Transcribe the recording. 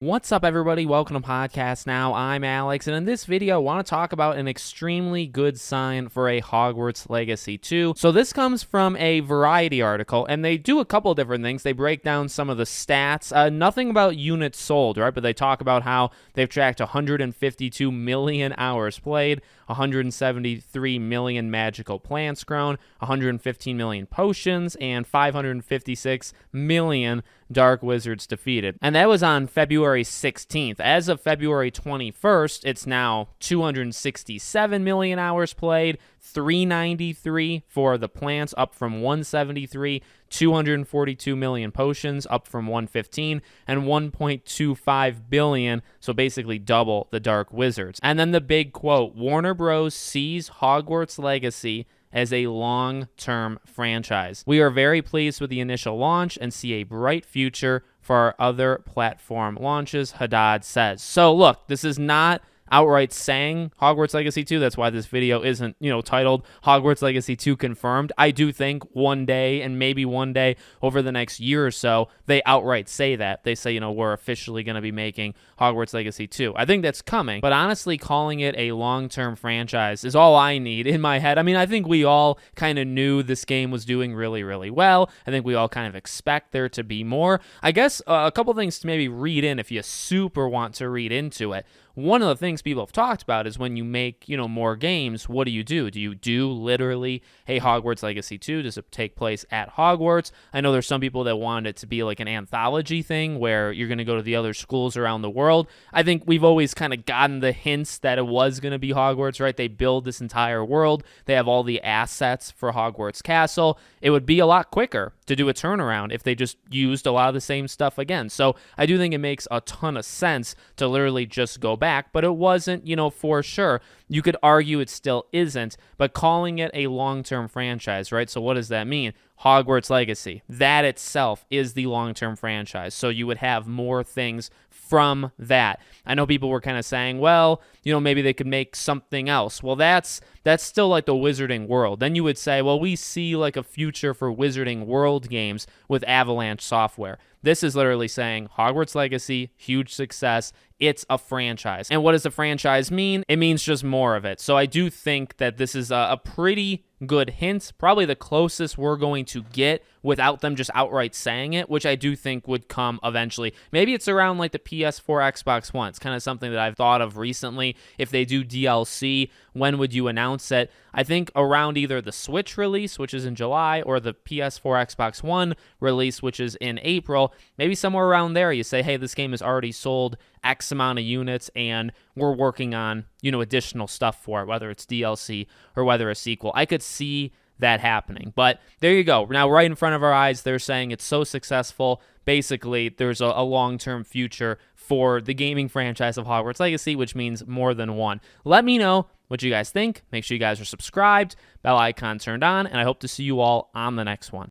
What's up, everybody? Welcome to Podcast Now. I'm Alex, and in this video, I want to talk about an extremely good sign for a Hogwarts Legacy 2. So this comes from a Variety article, and they do a couple different things. They break down some of the stats. Nothing about units sold, right? But they talk about how they've tracked 152 million hours played, 173 million magical plants grown, 115 million potions, and 556 million Dark Wizards defeated. And that was on February 16th. As of February 21st, it's now 267 million hours played, 393 for the plants, up from 173, 242 million potions, up from 115, and 1.25 billion, so basically double the Dark Wizards. And then the big quote, Warner Bros. Sees Hogwarts Legacy as a long-term franchise. We are very pleased with the initial launch and see a bright future for our other platform launches, Haddad says. So look, this is not outright saying Hogwarts Legacy 2. That's why this video isn't, titled Hogwarts Legacy 2 Confirmed. I do think one day, and maybe one day over the next year or so, they outright say that. They say, we're officially going to be making Hogwarts Legacy 2. I think that's coming, but honestly, calling it a long-term franchise is all I need in my head. I mean, I think we all kind of knew this game was doing really, really well. I think we all kind of expect there to be more. I guess a couple things to maybe read in if you super want to read into it. One of the things people have talked about is when you make, more games, what do? Do you do literally, hey, Hogwarts Legacy 2, does it take place at Hogwarts? I know there's some people that want it to be like an anthology thing where you're going to go to the other schools around the world. I think we've always kind of gotten the hints that it was going to be Hogwarts, right? They build this entire world. They have all the assets for Hogwarts Castle. It would be a lot quicker to do a turnaround if they just used a lot of the same stuff again. So I do think it makes a ton of sense to literally just go back, but it wasn't, for sure. You could argue it still isn't, but calling it a long-term franchise, right? So what does that mean? Hogwarts Legacy, that itself is the long-term franchise. So you would have more things from that. I know people were kind of saying, well, maybe they could make something else. Well, that's still like the Wizarding World. Then you would say, well, we see like a future for Wizarding World games with Avalanche Software. This is literally saying Hogwarts Legacy, huge success. It's a franchise. And what does a franchise mean? It means just more of it. So I do think that this is a pretty good hint, probably the closest we're going to get without them just outright saying it, which I do think would come eventually. Maybe it's around like the PS4, Xbox One. It's kind of something that I've thought of recently. If they do DLC, when would you announce it? I think around either the Switch release, which is in July, or the PS4, Xbox One release, which is in April. Maybe somewhere around there you say, hey, this game has already sold X amount of units and we're working on, additional stuff for it, whether it's DLC or whether a sequel. I could see that happening. But there you go. Now, right in front of our eyes, they're saying it's so successful. Basically, there's a long-term future for the gaming franchise of Hogwarts Legacy, which means more than one. Let me know what you guys think. Make sure you guys are subscribed, bell icon turned on, and I hope to see you all on the next one.